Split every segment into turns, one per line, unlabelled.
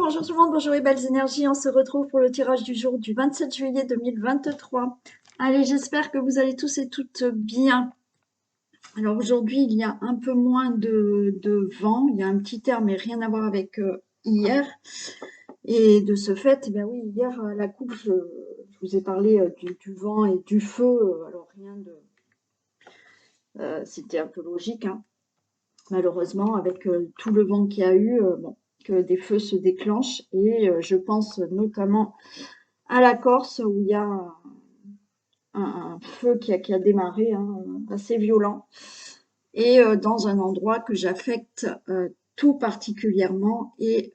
bonjour tout le monde, bonjour les belles énergies. On se retrouve pour le tirage du jour du 27 juillet 2023. Allez, j'espère que vous allez tous et toutes bien. Alors aujourd'hui, il y a un peu moins de vent. Il y a un petit air, mais rien à voir avec hier. Et de ce fait, eh bien oui, hier à la coupe, je vous ai parlé du vent et du feu. Alors rien de... c'était un peu logique, hein. Malheureusement, avec tout le vent qu'il y a eu, bon, que des feux se déclenchent. Et je pense notamment à la Corse où il y a un feu qui a démarré, hein, assez violent. Et dans un endroit que j'affecte tout particulièrement. Et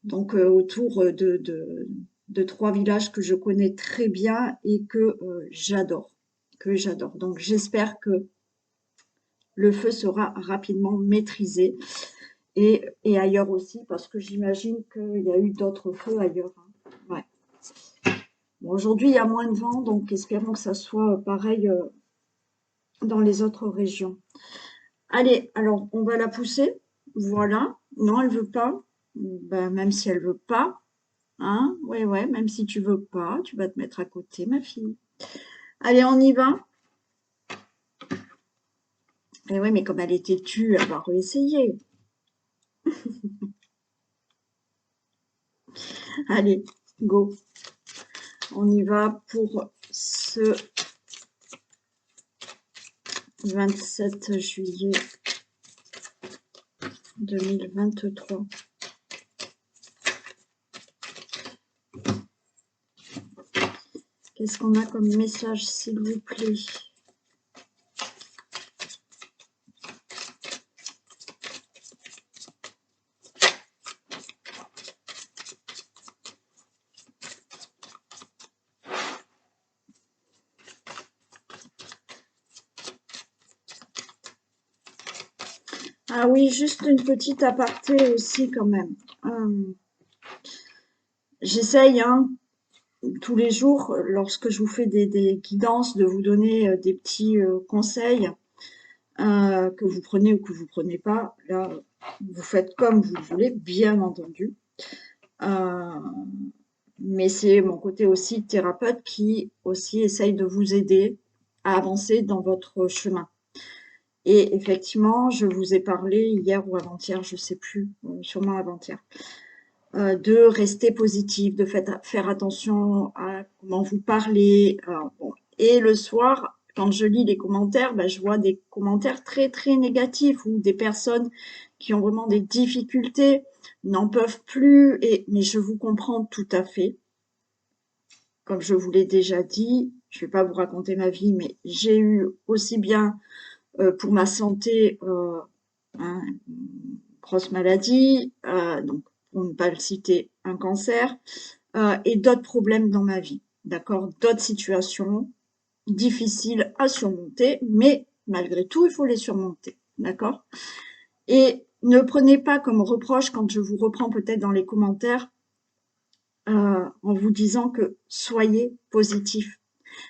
donc autour de 3 villages que je connais très bien et que j'adore. Donc j'espère que le feu sera rapidement maîtrisé. Et ailleurs aussi, parce que j'imagine qu'il y a eu d'autres feux ailleurs, hein. Ouais. Bon, aujourd'hui, il y a moins de vent, donc espérons que ça soit pareil dans les autres régions. Allez, alors, on va la pousser. Voilà. Non, elle veut pas. Ben, même si elle veut pas, hein. Ouais, même si tu veux pas, tu vas te mettre à côté, ma fille. Allez, on y va. Et ouais, mais comme elle est têtue, elle va réessayer. Allez, go. On y va pour ce 27 juillet 2023. Qu'est-ce qu'on a comme message, s'il vous plaît? Ah oui, juste une petite aparté aussi quand même. J'essaye, hein, tous les jours, lorsque je vous fais des guidances, de vous donner des petits conseils que vous prenez ou que vous prenez pas. Là, vous faites comme vous le voulez, bien entendu. Mais c'est mon côté aussi thérapeute qui aussi essaye de vous aider à avancer dans votre chemin. Et effectivement, je vous ai parlé hier ou avant-hier, je sais plus, sûrement avant-hier, de rester positif, de faire attention à comment vous parlez. Bon. Et le soir, quand je lis les commentaires, ben, je vois des commentaires très très négatifs ou des personnes qui ont vraiment des difficultés, n'en peuvent plus. Mais je vous comprends tout à fait. Comme je vous l'ai déjà dit, je ne vais pas vous raconter ma vie, mais j'ai eu aussi bien pour ma santé hein, une grosse maladie, donc pour ne pas le citer, un cancer, et d'autres problèmes dans ma vie, d'accord? D'autres situations difficiles à surmonter, mais malgré tout, il faut les surmonter, d'accord? Et ne prenez pas comme reproche quand je vous reprends peut-être dans les commentaires en vous disant que soyez positif.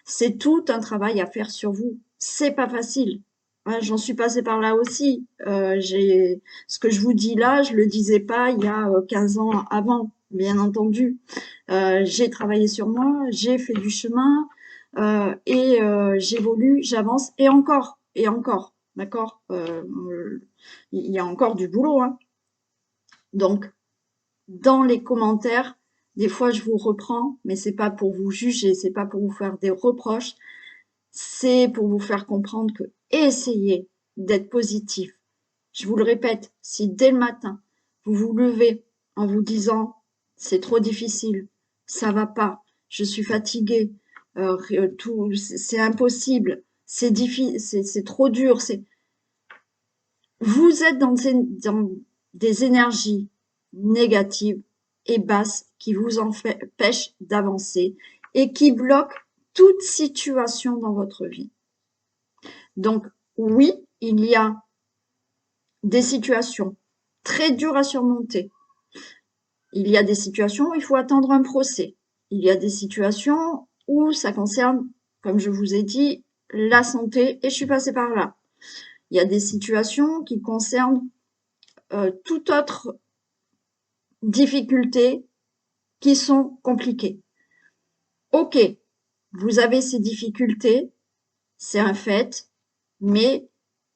C'est tout un travail à faire sur vous. C'est pas facile. Ouais, j'en suis passée par là aussi. Ce que je vous dis là, je le disais pas il y a 15 ans avant, bien entendu. J'ai travaillé sur moi, j'ai fait du chemin et j'évolue, j'avance et encore, d'accord. Il y a encore du boulot, hein. Donc, dans les commentaires, des fois je vous reprends, mais c'est pas pour vous juger, c'est pas pour vous faire des reproches. C'est pour vous faire comprendre que essayez d'être positif. Je vous le répète, si dès le matin, vous vous levez en vous disant c'est trop difficile, ça va pas, je suis fatigué, tout, c'est impossible, c'est difficile, c'est trop dur, vous êtes dans des énergies négatives et basses qui vous empêchent d'avancer et qui bloquent toute situation dans votre vie. Donc, oui, il y a des situations très dures à surmonter. Il y a des situations où il faut attendre un procès. Il y a des situations où ça concerne, comme je vous ai dit, la santé, et je suis passée par là. Il y a des situations qui concernent tout autre difficultés qui sont compliquées. Ok, vous avez ces difficultés, c'est un fait, mais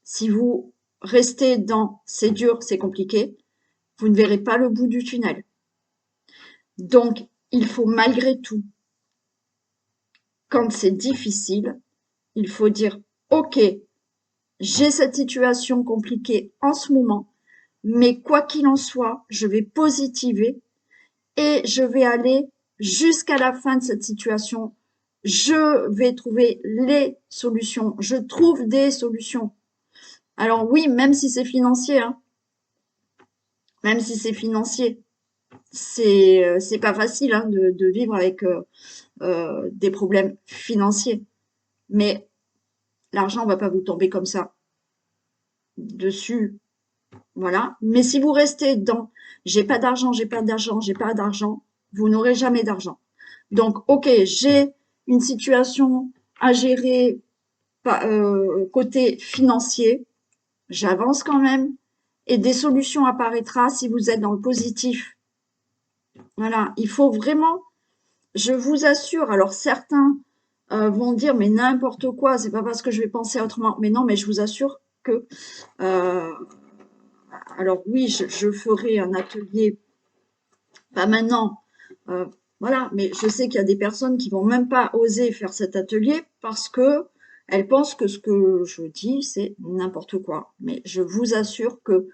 si vous restez dans c'est dur, c'est compliqué, vous ne verrez pas le bout du tunnel. Donc, il faut malgré tout, quand c'est difficile, il faut dire ok, j'ai cette situation compliquée en ce moment, mais quoi qu'il en soit, je vais positiver et je vais aller jusqu'à la fin de cette situation. Je vais trouver les solutions. Je trouve des solutions. Alors oui, même si c'est financier, hein, même si c'est financier, c'est pas facile hein, de vivre avec des problèmes financiers. Mais l'argent va pas vous tomber comme ça dessus. Voilà. Mais si vous restez dans j'ai pas d'argent, j'ai pas d'argent, j'ai pas d'argent, vous n'aurez jamais d'argent. Donc, ok, j'ai une situation à gérer côté financier, j'avance quand même et des solutions apparaîtront si vous êtes dans le positif. Voilà, il faut vraiment, je vous assure, alors certains vont dire mais n'importe quoi, c'est pas parce que je vais penser autrement, mais non, mais je vous assure que alors oui, je ferai un atelier, pas maintenant, voilà, mais je sais qu'il y a des personnes qui vont même pas oser faire cet atelier parce que elles pensent que ce que je dis, c'est n'importe quoi. Mais je vous assure que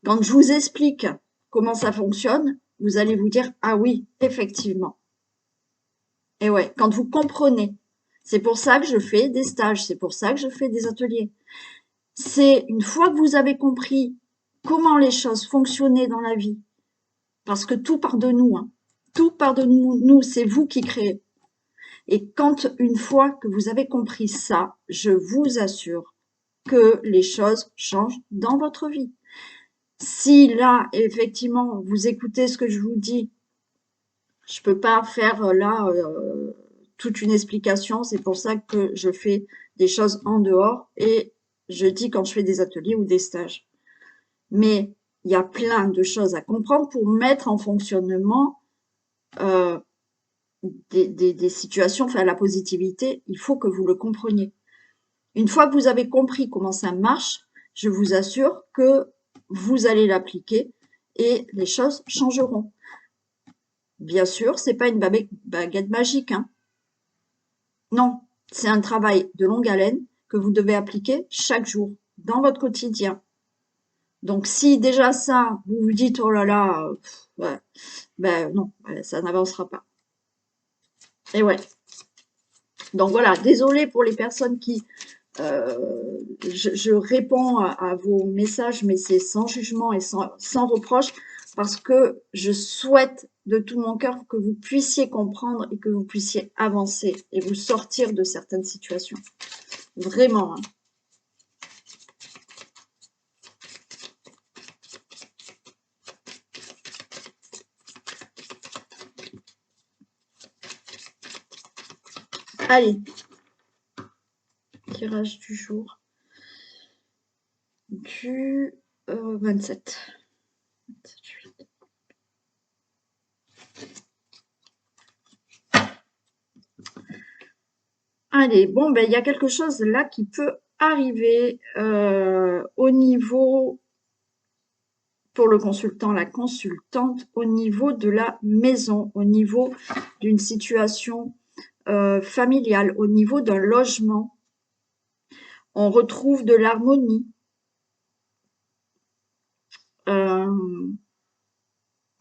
quand je vous explique comment ça fonctionne, vous allez vous dire, ah oui, effectivement. Et ouais, quand vous comprenez, c'est pour ça que je fais des stages, c'est pour ça que je fais des ateliers. C'est une fois que vous avez compris comment les choses fonctionnaient dans la vie, parce que tout part de nous, hein. Tout part de nous, c'est vous qui créez. Et quand une fois que vous avez compris ça, je vous assure que les choses changent dans votre vie. Si là, effectivement, vous écoutez ce que je vous dis, je peux pas faire là toute une explication. C'est pour ça que je fais des choses en dehors et je dis quand je fais des ateliers ou des stages. Mais il y a plein de choses à comprendre pour mettre en fonctionnement des situations, enfin la positivité, il faut que vous le compreniez. Une fois que vous avez compris comment ça marche, je vous assure que vous allez l'appliquer et les choses changeront. Bien sûr, c'est pas une baguette magique, hein. Non, c'est un travail de longue haleine que vous devez appliquer chaque jour dans votre quotidien. Donc, si déjà ça, vous vous dites, oh là là, ouais, ben non, ça n'avancera pas. Et ouais. Donc voilà, désolé pour les personnes qui je réponds à vos messages, mais c'est sans jugement et sans reproche, parce que je souhaite de tout mon cœur que vous puissiez comprendre et que vous puissiez avancer et vous sortir de certaines situations. Vraiment. Hein. Allez, tirage du jour du 27. Allez, bon, ben il y a quelque chose là qui peut arriver au niveau, pour le consultant, la consultante, au niveau de la maison, au niveau d'une situation familiale, au niveau d'un logement. On retrouve de l'harmonie. On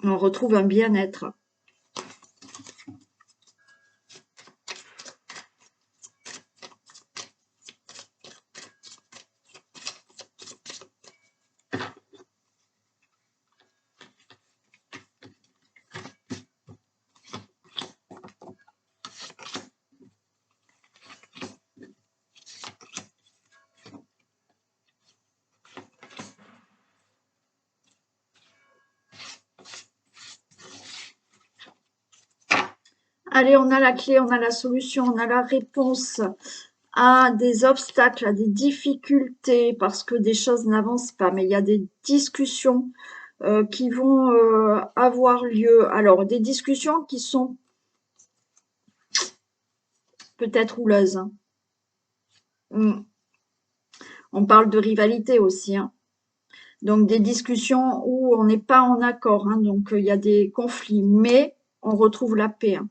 retrouve un bien-être. Allez, on a la clé, on a la solution, on a la réponse à des obstacles, à des difficultés, parce que des choses n'avancent pas, mais il y a des discussions qui vont avoir lieu. Alors, des discussions qui sont peut-être houleuses, hein. On parle de rivalité aussi, hein. Donc, des discussions où on n'est pas en accord, hein. Donc, il y a des conflits, mais on retrouve la paix, hein.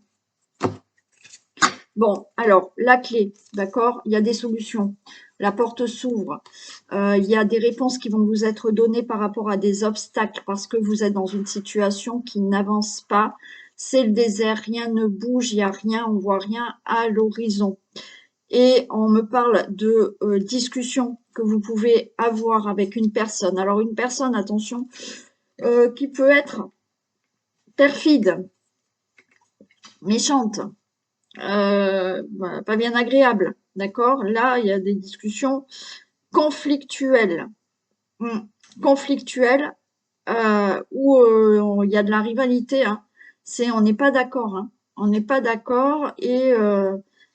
Bon, alors, la clé, d'accord? Il y a des solutions. La porte s'ouvre. Il y a des réponses qui vont vous être données par rapport à des obstacles parce que vous êtes dans une situation qui n'avance pas. C'est le désert, rien ne bouge, il n'y a rien, on voit rien à l'horizon. Et on me parle de discussions que vous pouvez avoir avec une personne. Alors, une personne, attention, qui peut être perfide, méchante, pas bien agréable, d'accord? Là, il y a des discussions conflictuelles, conflictuelles, où il y a de la rivalité, hein. On n'est pas d'accord, hein. On n'est pas d'accord et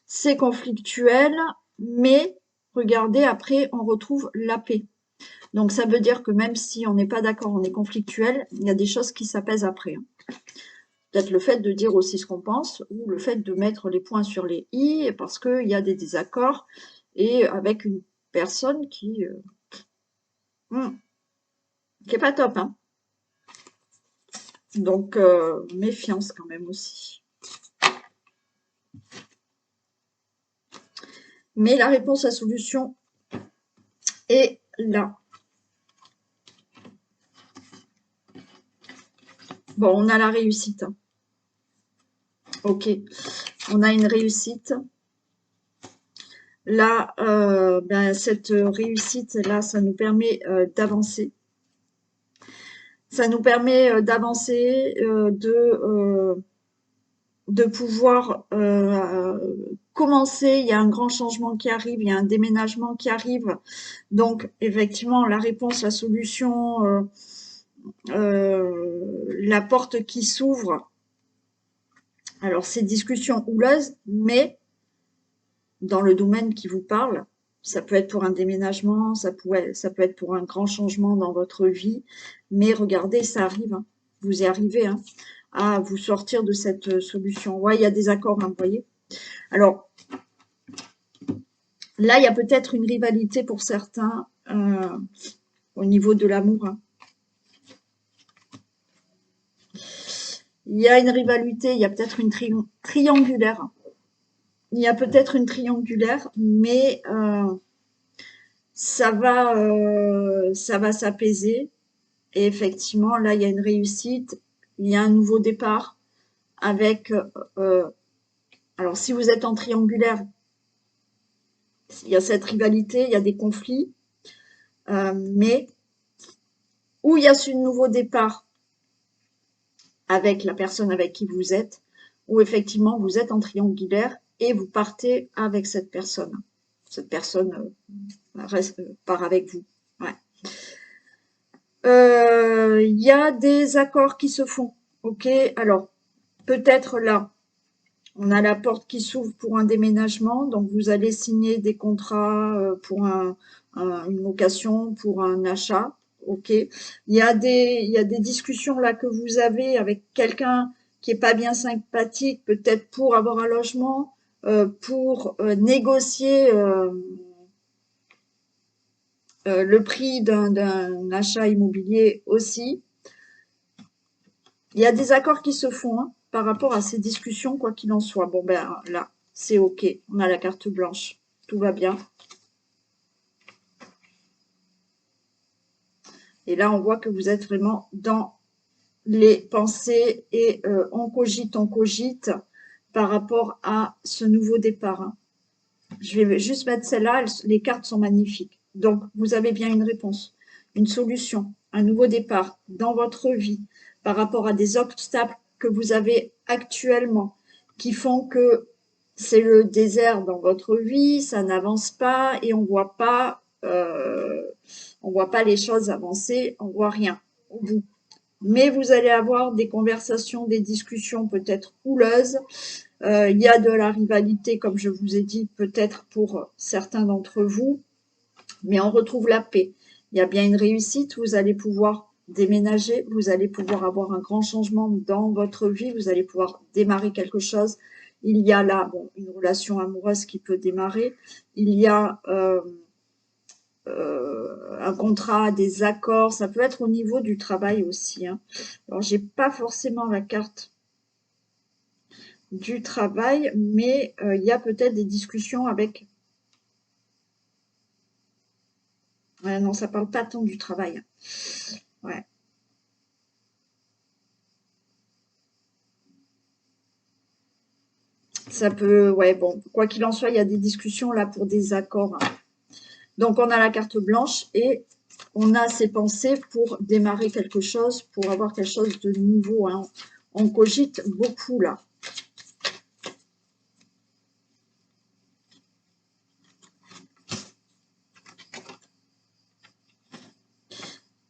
c'est conflictuel, mais regardez, après, on retrouve la paix. Donc, ça veut dire que même si on n'est pas d'accord, on est conflictuel, il y a des choses qui s'apaisent après, hein. Peut-être le fait de dire aussi ce qu'on pense ou le fait de mettre les points sur les i parce qu'il y a des désaccords et avec une personne qui est pas top, hein. Donc, méfiance quand même aussi. Mais la réponse à solution est là. Bon, on a la réussite, hein. Ok, on a une réussite. Là, cette réussite-là, ça nous permet d'avancer. Ça nous permet d'avancer, de pouvoir commencer. Il y a un grand changement qui arrive, il y a un déménagement qui arrive. Donc, effectivement, la réponse, la solution, la porte qui s'ouvre. Alors, c'est discussion houleuse, mais dans le domaine qui vous parle, ça peut être pour un déménagement, ça peut être pour un grand changement dans votre vie, mais regardez, ça arrive, hein. Vous y arrivez, hein, à vous sortir de cette solution. Ouais, il y a des accords, hein, vous voyez. Alors, là, il y a peut-être une rivalité pour certains au niveau de l'amour, hein. Il y a une rivalité, il y a peut-être une triangulaire. Il y a peut-être une triangulaire, mais ça va s'apaiser. Et effectivement, là, il y a une réussite, il y a un nouveau départ avec... alors, si vous êtes en triangulaire, il y a cette rivalité, il y a des conflits, mais où il y a ce nouveau départ avec la personne avec qui vous êtes, où effectivement, vous êtes en triangulaire et vous partez avec cette personne. Cette personne part avec vous. Ouais. Il y a des accords qui se font. Ok, alors peut-être là, on a la porte qui s'ouvre pour un déménagement, donc vous allez signer des contrats pour une location, pour un achat. Ok, il y a des discussions là que vous avez avec quelqu'un qui est pas bien sympathique, peut-être pour avoir un logement, pour négocier le prix d'un achat immobilier aussi. Il y a des accords qui se font, hein, par rapport à ces discussions, quoi qu'il en soit. Bon, ben là, c'est OK. On a la carte blanche. Tout va bien. Et là, on voit que vous êtes vraiment dans les pensées et on cogite par rapport à ce nouveau départ, hein. Je vais juste mettre celle-là. Les cartes sont magnifiques. Donc, vous avez bien une réponse, une solution, un nouveau départ dans votre vie par rapport à des obstacles que vous avez actuellement qui font que c'est le désert dans votre vie, ça n'avance pas et on voit pas les choses avancer, on voit rien au bout. Mais vous allez avoir des conversations, des discussions peut-être houleuses. Il y a de la rivalité, comme je vous ai dit, peut-être pour certains d'entre vous, mais on retrouve la paix. Il y a bien une réussite, vous allez pouvoir déménager, vous allez pouvoir avoir un grand changement dans votre vie, vous allez pouvoir démarrer quelque chose. Il y a là une relation amoureuse qui peut démarrer, il y a un contrat, des accords, ça peut être au niveau du travail aussi. Hein. Alors, j'ai pas forcément la carte du travail, mais il y a peut-être des discussions avec... Ouais, non, ça parle pas tant du travail. Ouais. Ça peut, ouais, bon, quoi qu'il en soit, il y a des discussions là pour des accords. Hein. Donc, on a la carte blanche et on a ses pensées pour démarrer quelque chose, pour avoir quelque chose de nouveau. Hein. On cogite beaucoup là.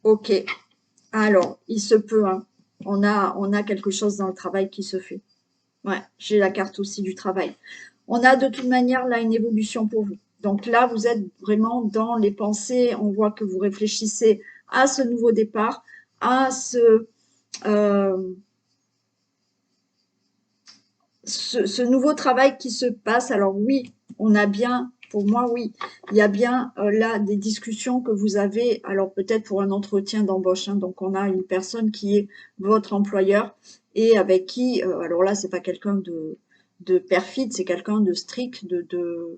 Ok. Alors, il se peut. Hein. On a quelque chose dans le travail qui se fait. Ouais, j'ai la carte aussi du travail. On a de toute manière là une évolution pour vous. Donc là, vous êtes vraiment dans les pensées. On voit que vous réfléchissez à ce nouveau départ, à euh, ce nouveau travail qui se passe. Alors oui, on a bien, pour moi, oui, il y a bien là des discussions que vous avez, alors peut-être pour un entretien d'embauche. Hein, donc on a une personne qui est votre employeur et avec qui, alors là, c'est pas quelqu'un de perfide, c'est quelqu'un de strict,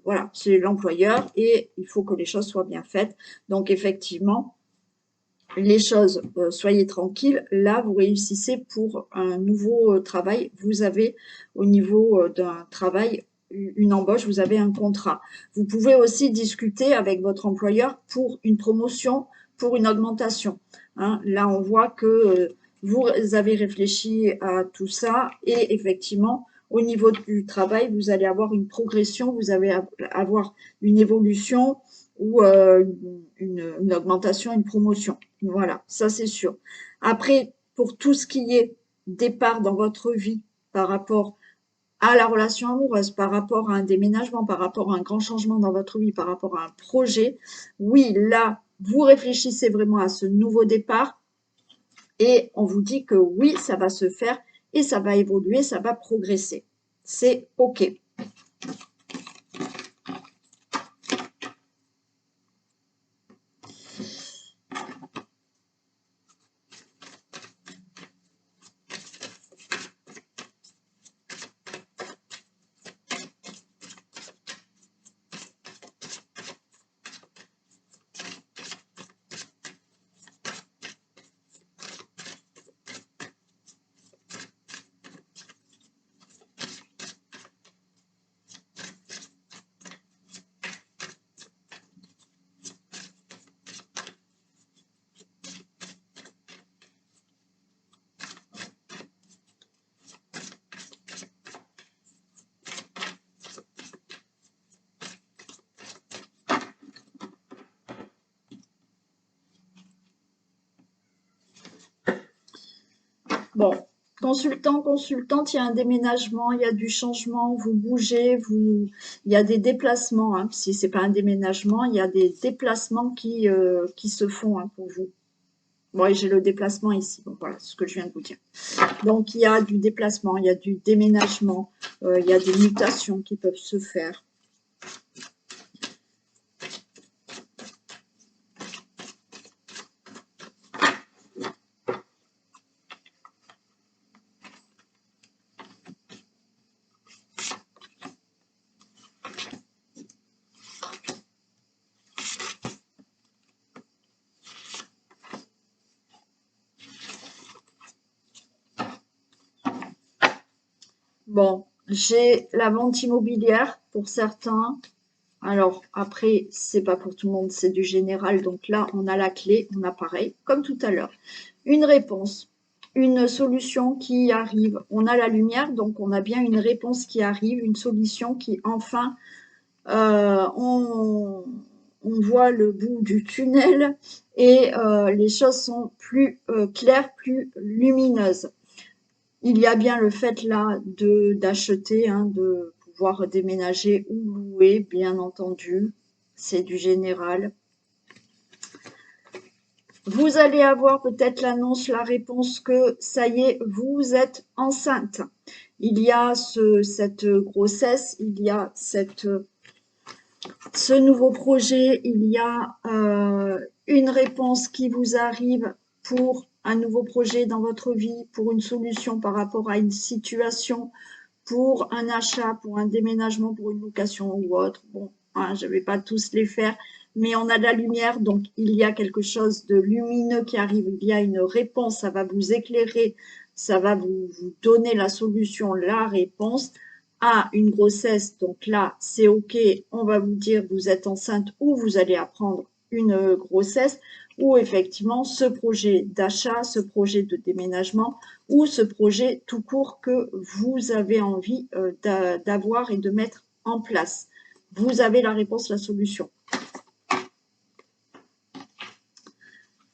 voilà, c'est l'employeur et il faut que les choses soient bien faites. Donc effectivement, les choses, soyez tranquille. Là, vous réussissez pour un nouveau travail. Vous avez au niveau d'un travail une embauche, vous avez un contrat. Vous pouvez aussi discuter avec votre employeur pour une promotion, pour une augmentation. Hein. Là, on voit que vous avez réfléchi à tout ça et effectivement, au niveau du travail, vous allez avoir une progression, vous allez avoir une évolution ou une augmentation, une promotion. Voilà, ça c'est sûr. Après, pour tout ce qui est départ dans votre vie par rapport à la relation amoureuse, par rapport à un déménagement, par rapport à un grand changement dans votre vie, par rapport à un projet, oui, là, vous réfléchissez vraiment à ce nouveau départ et on vous dit que oui, ça va se faire et ça va évoluer, ça va progresser. C'est OK. Bon, consultant, consultante, il y a un déménagement, il y a du changement, vous bougez, il y a des déplacements. Hein. Si c'est pas un déménagement, il y a des déplacements qui se font hein, pour vous. Bon, et j'ai le déplacement ici. Donc voilà, c'est ce que je viens de vous dire. Donc il y a du déplacement, il y a du déménagement, il y a des mutations qui peuvent se faire. Bon, j'ai la vente immobilière pour certains. Alors après, c'est pas pour tout le monde, c'est du général. Donc là, on a la clé, on a pareil, comme tout à l'heure. Une réponse, une solution qui arrive. On a la lumière, donc on a bien une réponse qui arrive, une solution qui enfin, on voit le bout du tunnel et les choses sont plus claires, plus lumineuses. Il y a bien le fait là d'acheter, hein, de pouvoir déménager ou louer, bien entendu. C'est du général. Vous allez avoir peut-être l'annonce, la réponse que ça y est, vous êtes enceinte. Il y a cette grossesse, il y a ce nouveau projet, il y a une réponse qui vous arrive pour un nouveau projet dans votre vie, pour une solution par rapport à une situation, pour un achat, pour un déménagement, pour une location ou autre. Bon, hein, je ne vais pas tous les faire, mais on a de la lumière, donc il y a quelque chose de lumineux qui arrive, il y a une réponse, ça va vous éclairer, ça va vous donner la solution, la réponse à une grossesse. Donc là, c'est OK, on va vous dire vous êtes enceinte ou vous allez apprendre une grossesse, ou effectivement ce projet d'achat, ce projet de déménagement, ou ce projet tout court que vous avez envie d'avoir et de mettre en place. Vous avez la réponse, la solution.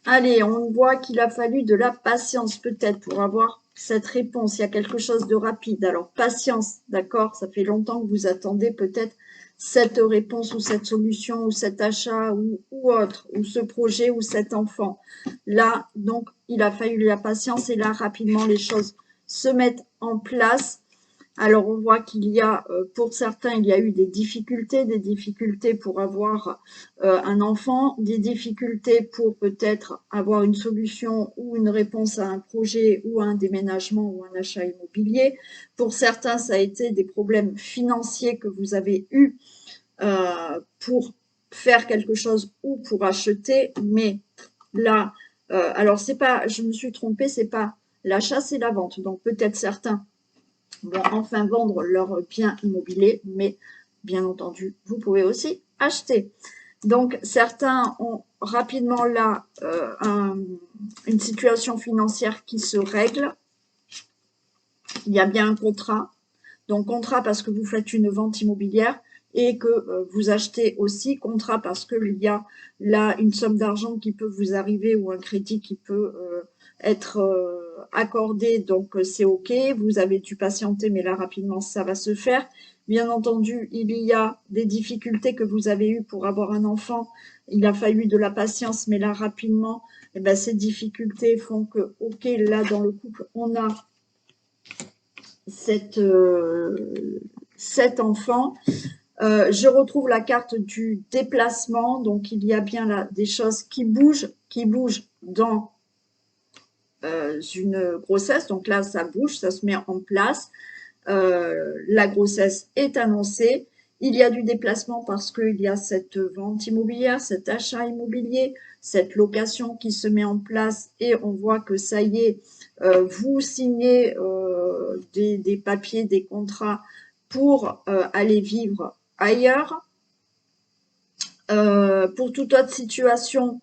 Allez, on voit qu'il a fallu de la patience peut-être pour avoir cette réponse. Il y a quelque chose de rapide. Alors, patience, d'accord? Ça fait longtemps que vous attendez peut-être cette réponse ou cette solution ou cet achat ou autre, ou ce projet ou cet enfant. Là, donc, il a fallu de la patience et là, rapidement, les choses se mettent en place. Alors, on voit qu'il y a, pour certains, il y a eu des difficultés pour avoir un enfant, des difficultés pour peut-être avoir une solution ou une réponse à un projet ou à un déménagement ou un achat immobilier. Pour certains, ça a été des problèmes financiers que vous avez eus pour faire quelque chose ou pour acheter, mais là, alors c'est pas, je me suis trompée, c'est pas l'achat, c'est la vente. Donc peut-être certains vont enfin vendre leurs biens immobiliers, mais bien entendu, vous pouvez aussi acheter. Donc, certains ont rapidement là une situation financière qui se règle. Il y a bien un contrat. Donc, contrat parce que vous faites une vente immobilière et que vous achetez aussi. Contrat parce qu'il y a là une somme d'argent qui peut vous arriver ou un crédit qui peut être accordé. Donc, c'est OK. Vous avez dû patienter, mais là, rapidement, ça va se faire. Bien entendu, il y a des difficultés que vous avez eues pour avoir un enfant. Il a fallu de la patience, mais là, rapidement, eh ben, ces difficultés font que, OK, là, dans le couple, on a cet enfant. Je retrouve la carte du déplacement, donc il y a bien là des choses qui bougent dans une grossesse. Donc là, ça bouge, ça se met en place. La grossesse est annoncée. Il y a du déplacement parce qu'il y a cette vente immobilière, cet achat immobilier, cette location qui se met en place et on voit que ça y est, vous signez des papiers, des contrats pour aller vivre ailleurs. Pour toute autre situation,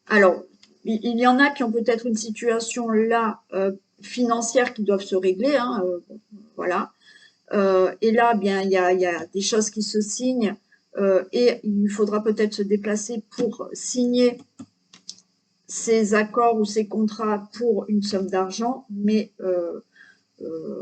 alors, il y en a qui ont peut-être une situation là financière qui doivent se régler, hein, voilà. Et là, bien, il y a des choses qui se signent et il faudra peut-être se déplacer pour signer ces accords ou ces contrats pour une somme d'argent, mais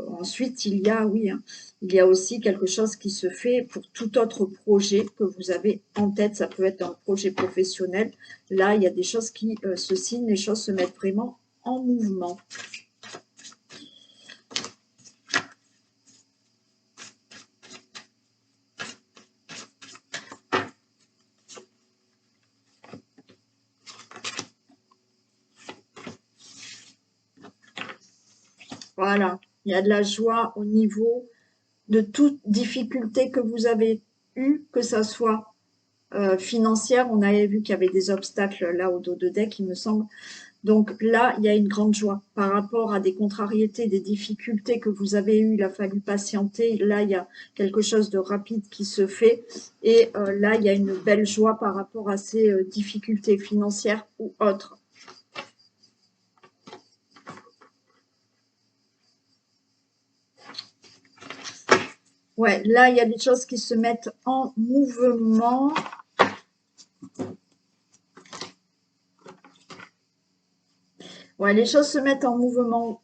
ensuite, il y a, oui, hein, il y a aussi quelque chose qui se fait pour tout autre projet que vous avez en tête. Ça peut être un projet professionnel. Là, il y a des choses qui se signent, les choses se mettent vraiment en mouvement. Voilà, il y a de la joie au niveau de toute difficulté que vous avez eue, que ça soit financière. On avait vu qu'il y avait des obstacles là au dos de deck, il me semble. Donc là, il y a une grande joie par rapport à des contrariétés, des difficultés que vous avez eues. Il a fallu patienter. Là, il y a quelque chose de rapide qui se fait. Et là, il y a une belle joie par rapport à ces difficultés financières ou autres. Ouais, là, il y a des choses qui se mettent en mouvement. Ouais, les choses se mettent en mouvement.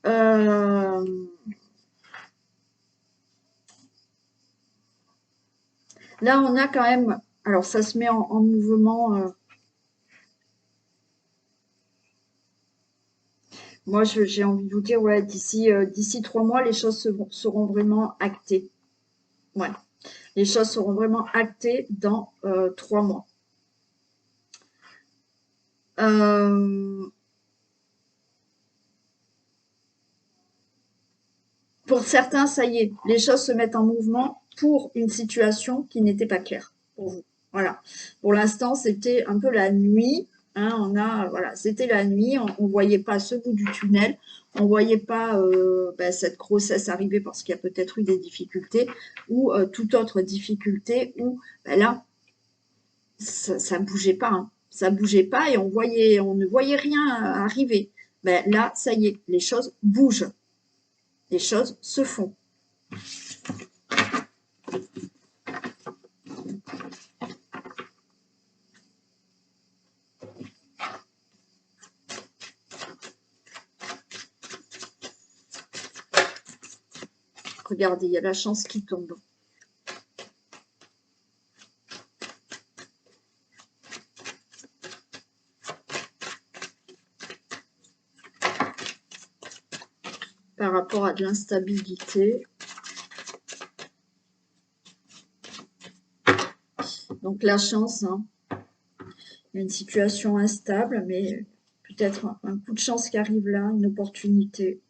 Là, on a quand même Alors, ça se met en mouvement. Moi, j'ai envie de vous dire, ouais, d'ici 3 mois, les choses seront vraiment actées. Ouais, les choses seront vraiment actées dans 3 mois. Pour certains, ça y est, les choses se mettent en mouvement pour une situation qui n'était pas claire pour vous. Voilà. Pour l'instant, c'était un peu la nuit. Hein, voilà, c'était la nuit. On voyait pas ce bout du tunnel. On voyait pas cette grossesse arriver parce qu'il y a peut-être eu des difficultés ou toute autre difficulté où là, ça bougeait pas. Hein. Ça bougeait pas et on ne voyait rien arriver. Là, ça y est, les choses bougent. Les choses se font. Regardez, il y a la chance qui tombe. Par rapport à de l'instabilité. Donc la chance, hein. Il y a une situation instable, mais peut-être un coup de chance qui arrive là, une opportunité.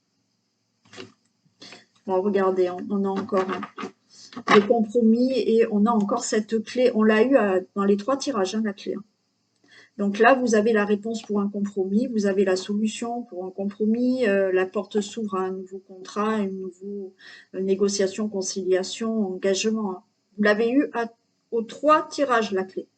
Bon, regardez, on a encore des compromis et on a encore cette clé. On l'a eu dans les 3 tirages, hein, la clé. Donc là, vous avez la réponse pour un compromis, vous avez la solution pour un compromis, la porte s'ouvre à un nouveau contrat, une nouvelle négociation, conciliation, engagement. Hein. Vous l'avez eu aux 3 tirages, la clé.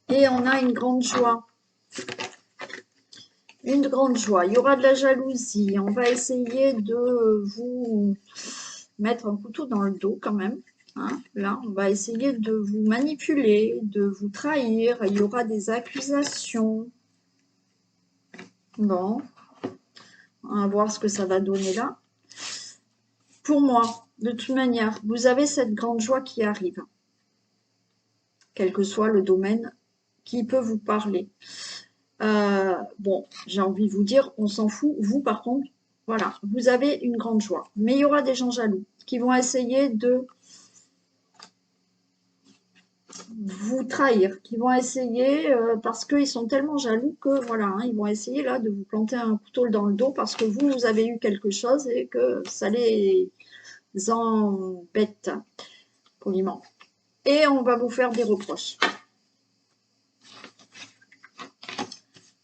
Et on a une grande joie. Une grande joie. Il y aura de la jalousie. On va essayer de vous mettre un couteau dans le dos quand même. Hein. Là, on va essayer de vous manipuler, de vous trahir. Il y aura des accusations. Bon. On va voir ce que ça va donner là. Pour moi, de toute manière, vous avez cette grande joie qui arrive. Quel que soit le domaine qui peut vous parler. Bon, j'ai envie de vous dire, on s'en fout. Vous, par contre, voilà, vous avez une grande joie. Mais il y aura des gens jaloux qui vont essayer de vous trahir, qui vont essayer, parce qu'ils sont tellement jaloux que, voilà, hein, ils vont essayer là de vous planter un couteau dans le dos parce que vous avez eu quelque chose et que ça les embête, poliment. Et on va vous faire des reproches.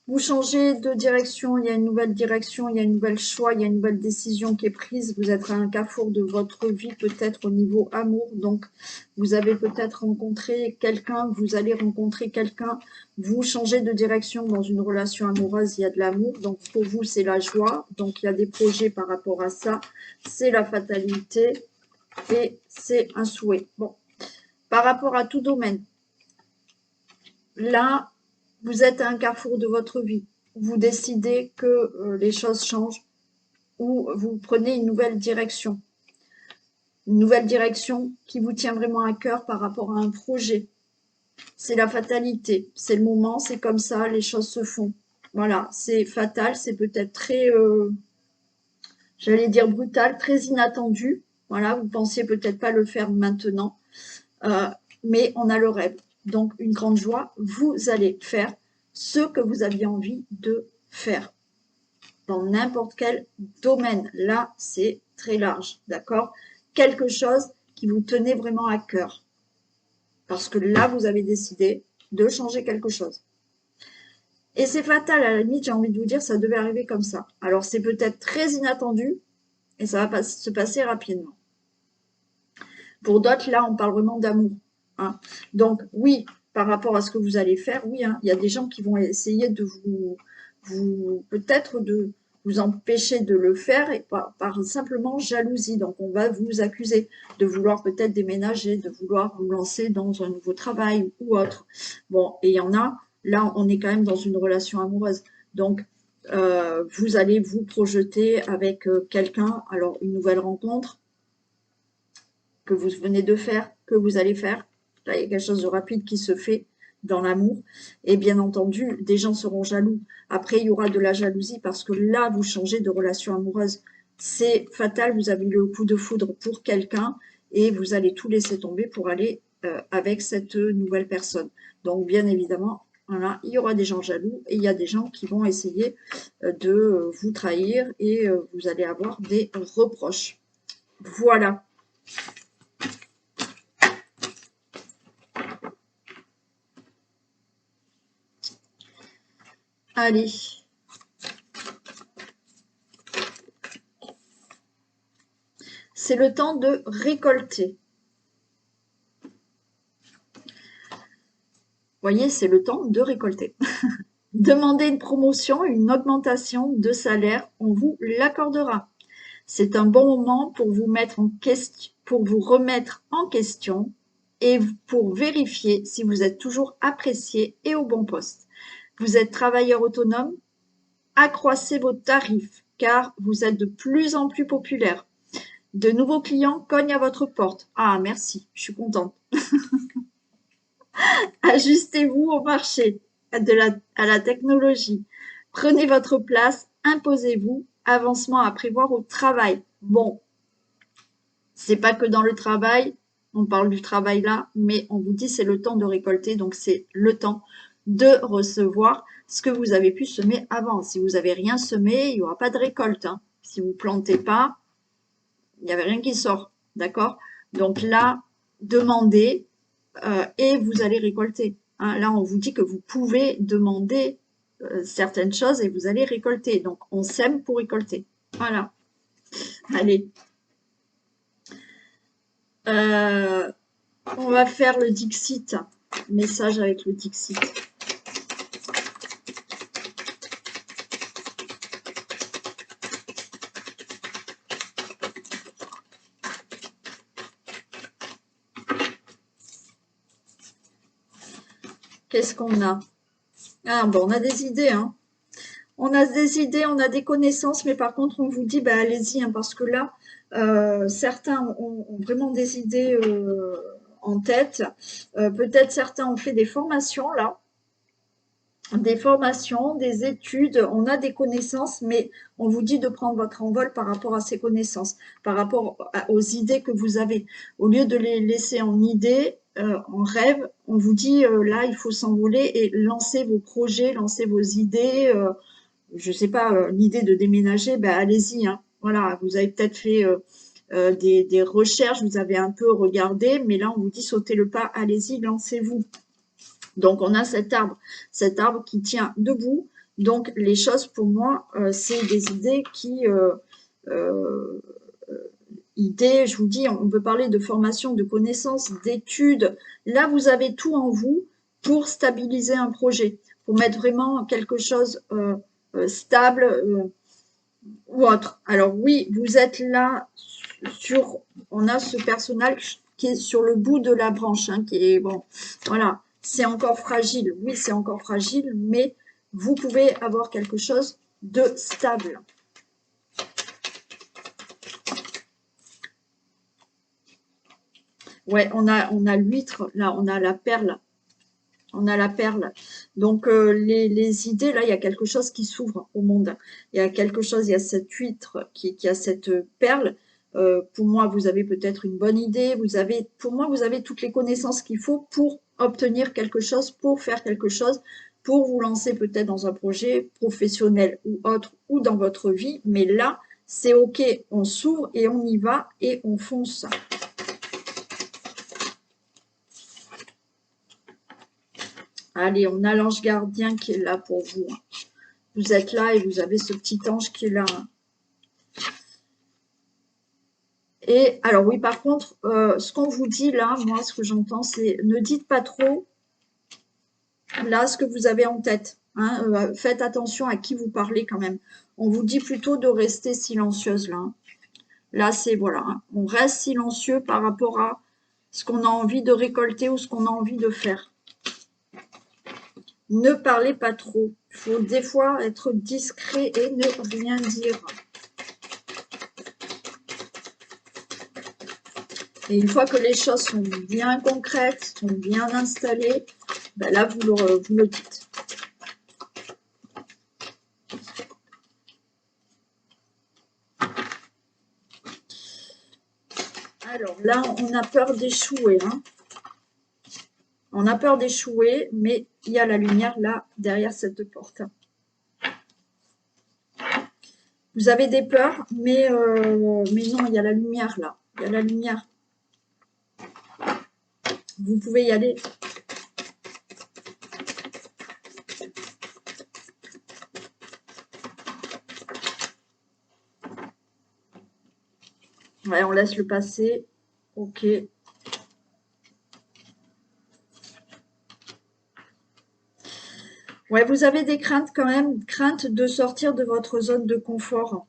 Vous changez de direction, il y a une nouvelle direction, il y a une nouvelle choix, il y a une nouvelle décision qui est prise. Vous êtes à un carrefour de votre vie, peut-être au niveau amour. Donc, vous avez peut-être rencontré quelqu'un, vous allez rencontrer quelqu'un. Vous changez de direction dans une relation amoureuse, il y a de l'amour. Donc, pour vous, c'est la joie. Donc, il y a des projets par rapport à ça. C'est la fatalité et c'est un souhait. Bon, par rapport à tout domaine, là, vous êtes à un carrefour de votre vie. Vous décidez que les choses changent ou vous prenez une nouvelle direction. Une nouvelle direction qui vous tient vraiment à cœur par rapport à un projet. C'est la fatalité. C'est le moment, c'est comme ça, les choses se font. Voilà, c'est fatal, c'est peut-être très, j'allais dire brutal, très inattendu. Voilà, vous pensiez peut-être pas le faire maintenant, mais on a le rêve. Donc, une grande joie, vous allez faire ce que vous aviez envie de faire dans n'importe quel domaine. Là, c'est très large, d'accord? Quelque chose qui vous tenait vraiment à cœur. Parce que là, vous avez décidé de changer quelque chose. Et c'est fatal, à la limite, j'ai envie de vous dire, ça devait arriver comme ça. Alors, c'est peut-être très inattendu et ça va se passer rapidement. Pour d'autres, là, on parle vraiment d'amour. hein. Donc, oui, par rapport à ce que vous allez faire, oui, hein, il y a des gens qui vont essayer de vous peut-être de vous empêcher de le faire et par simplement jalousie. Donc, on va vous accuser de vouloir peut-être déménager, de vouloir vous lancer dans un nouveau travail ou autre. Bon, et il y en a, là, on est quand même dans une relation amoureuse. Donc, vous allez vous projeter avec quelqu'un, alors une nouvelle rencontre que vous venez de faire, que vous allez faire. Là, il y a quelque chose de rapide qui se fait dans l'amour. Et bien entendu, des gens seront jaloux. Après, il y aura de la jalousie parce que là, vous changez de relation amoureuse. C'est fatal, vous avez eu le coup de foudre pour quelqu'un et vous allez tout laisser tomber pour aller avec cette nouvelle personne. Donc, bien évidemment, voilà, il y aura des gens jaloux et il y a des gens qui vont essayer de vous trahir et vous allez avoir des reproches. Voilà. Allez. C'est le temps de récolter. Vous voyez, c'est le temps de récolter. Demandez une promotion, une augmentation de salaire, on vous l'accordera. C'est un bon moment pour vous mettre en question, pour vous remettre en question et pour vérifier si vous êtes toujours apprécié et au bon poste. Vous êtes travailleur autonome, accroissez vos tarifs car vous êtes de plus en plus populaire. De nouveaux clients cognent à votre porte. Ah, merci, je suis contente. Ajustez-vous au marché, à la technologie. Prenez votre place, imposez-vous. Avancement à prévoir au travail. Bon, c'est pas que dans le travail, on parle du travail là, mais on vous dit c'est le temps de récolter, donc c'est le temps de recevoir ce que vous avez pu semer avant. Si vous avez rien semé, il n'y aura pas de récolte, hein. Si vous plantez pas, il n'y avait rien qui sort, d'accord? Donc là, demandez et vous allez récolter, hein. Là, on vous dit que vous pouvez demander certaines choses et vous allez récolter. Donc, on sème pour récolter. Voilà. Allez. On va faire le Dixit. Message avec le Dixit. Qu'est-ce qu'on a? Ah, bon, on a des idées, hein. On a des idées, on a des connaissances, mais par contre, on vous dit, bah, allez-y, hein, parce que là, certains ont vraiment des idées en tête. Peut-être certains ont fait des formations, là, des formations, des études, on a des connaissances, mais on vous dit de prendre votre envol par rapport à ces connaissances, par rapport aux idées que vous avez. Au lieu de les laisser en idées, en rêve, on vous dit là, il faut s'envoler et lancer vos projets, lancer vos idées. Je sais pas, l'idée de déménager, ben allez-y, hein. Voilà, vous avez peut-être fait des recherches, vous avez un peu regardé, mais là, on vous dit sautez le pas, allez-y, lancez-vous. Donc, on a cet arbre qui tient debout. Donc, les choses, pour moi, c'est des idées qui... idées, je vous dis, on peut parler de formation, de connaissances, d'études. Là, vous avez tout en vous pour stabiliser un projet, pour mettre vraiment quelque chose stable ou autre. Alors oui, vous êtes là sur... On a ce personnage qui est sur le bout de la branche, hein, qui est... Bon, voilà. C'est encore fragile, oui, c'est encore fragile, mais vous pouvez avoir quelque chose de stable. Ouais, on a l'huître, là, on a la perle. On a la perle. Donc, les idées, là, il y a quelque chose qui s'ouvre au monde. Il y a quelque chose, il y a cette huître qui a cette perle. Pour moi, vous avez peut-être une bonne idée. Pour moi, vous avez toutes les connaissances qu'il faut pour obtenir quelque chose, pour faire quelque chose, pour vous lancer peut-être dans un projet professionnel ou autre, ou dans votre vie. Mais là, c'est OK, on s'ouvre et on y va et on fonce. Allez, on a l'ange gardien qui est là pour vous. Vous êtes là et vous avez ce petit ange qui est là. Et alors oui, par contre, ce qu'on vous dit là, moi, ce que j'entends, c'est ne dites pas trop là ce que vous avez en tête. Hein, faites attention à qui vous parlez quand même. On vous dit plutôt de rester silencieuse là. Hein. Là, c'est voilà, hein, on reste silencieux par rapport à ce qu'on a envie de récolter ou ce qu'on a envie de faire. Ne parlez pas trop. Il faut des fois être discret et ne rien dire. Et une fois que les choses sont bien concrètes, sont bien installées, ben là, vous le dites. Alors là, on a peur d'échouer. Hein. On a peur d'échouer, mais il y a la lumière là, derrière cette porte. Vous avez des peurs, mais non, il y a la lumière là. Il y a la lumière. Vous pouvez y aller. Ouais, on laisse le passer. Ok. Ouais, vous avez des craintes quand même, crainte de sortir de votre zone de confort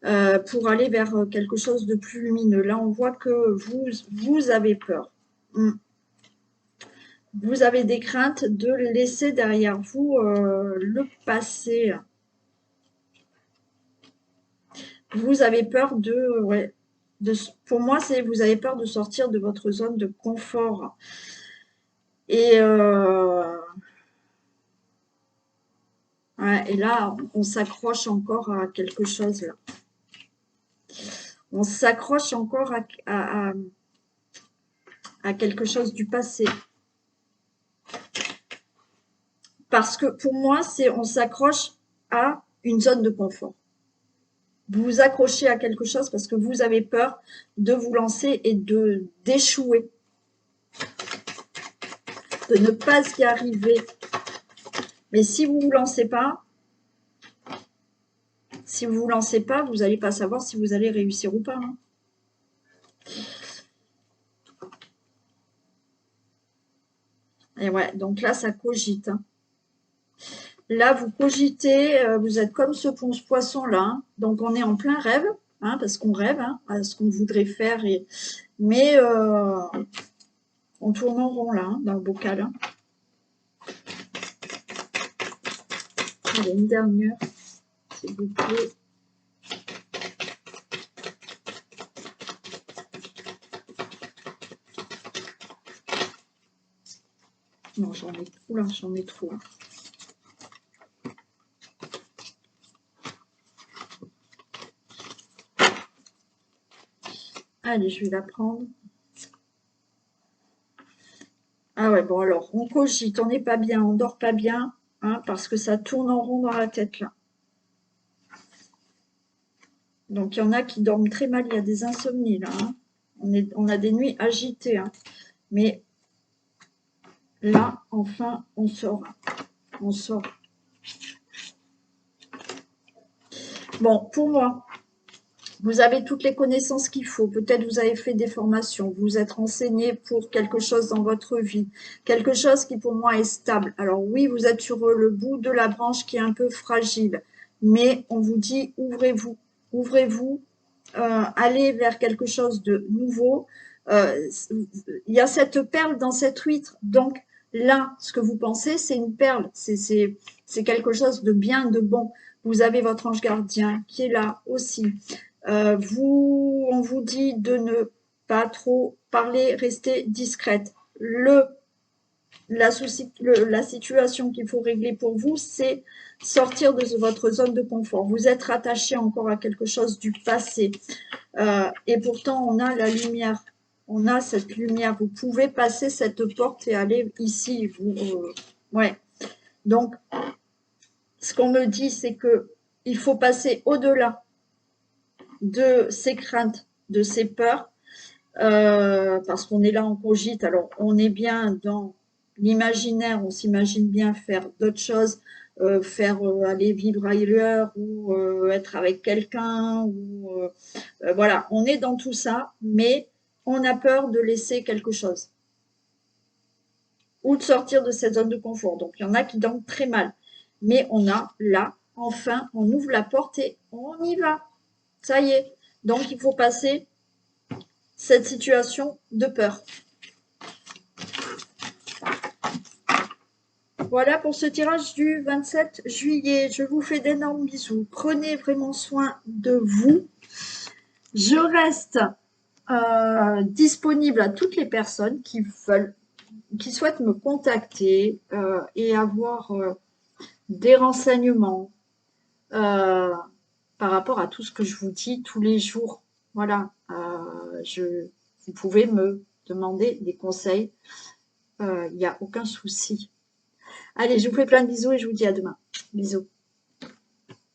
pour aller vers quelque chose de plus lumineux. Là, on voit que vous avez peur. Vous avez des craintes de laisser derrière vous le passé. Vous avez peur de, ouais, pour moi, c'est vous avez peur de sortir de votre zone de confort. Et, ouais, et là, on s'accroche encore à quelque chose. Là. On s'accroche encore à quelque chose du passé. Parce que pour moi, c'est on s'accroche à une zone de confort. Vous vous accrochez à quelque chose parce que vous avez peur de vous lancer et d'échouer, de ne pas y arriver. Mais si vous vous lancez pas, vous n'allez pas savoir si vous allez réussir ou pas. Hein. Et ouais, donc là, ça cogite. Hein. Là, vous cogitez, vous êtes comme ce poisson-là. Hein. Donc, on est en plein rêve, hein, parce qu'on rêve hein, à ce qu'on voudrait faire. Mais on tourne en rond, là, hein, dans le bocal. Hein. Allez, une dernière, s'il vous plaît. Non, j'en ai trop, là, j'en ai trop. Là. Allez, je vais la prendre. Ah ouais, bon alors, on cogite, on n'est pas bien, on dort pas bien, hein, parce que ça tourne en rond dans la tête là. Donc il y en a qui dorment très mal, il y a des insomnies là. Hein. On a des nuits agitées, hein. Mais là, enfin, on sort. On sort. Bon, pour moi, vous avez toutes les connaissances qu'il faut. Peut-être vous avez fait des formations, vous êtes renseigné pour quelque chose dans votre vie, quelque chose qui pour moi est stable. Alors oui, vous êtes sur le bout de la branche qui est un peu fragile, mais on vous dit ouvrez-vous, ouvrez-vous, allez vers quelque chose de nouveau. Il y a cette perle dans cette huître, donc là, ce que vous pensez, c'est une perle, c'est quelque chose de bien, de bon. Vous avez votre ange gardien qui est là aussi. On vous dit de ne pas trop parler, rester discrète. La situation qu'il faut régler pour vous, c'est sortir de votre zone de confort. Vous êtes rattaché encore à quelque chose du passé. Et pourtant, on a la lumière. On a cette lumière. Vous pouvez passer cette porte et aller ici. Ouais. Donc, ce qu'on me dit, c'est que il faut passer au-delà de ces craintes, de ces peurs, parce qu'on est là en cogite. Alors, on est bien dans l'imaginaire, on s'imagine bien faire d'autres choses, faire aller vivre ailleurs ou être avec quelqu'un ou voilà, on est dans tout ça, mais on a peur de laisser quelque chose ou de sortir de cette zone de confort. Donc il y en a qui dorment très mal, mais on a là, enfin, on ouvre la porte et on y va. Ça y est. Donc il faut passer cette situation de peur. Voilà pour ce tirage du 27 juillet. Je vous fais d'énormes bisous. Prenez vraiment soin de vous. Je reste disponible à toutes les personnes qui souhaitent me contacter et avoir des renseignements par rapport à tout ce que je vous dis tous les jours. Voilà, vous pouvez me demander des conseils. Il n'y a aucun souci. Allez, je vous fais plein de bisous et je vous dis à demain. Bisous.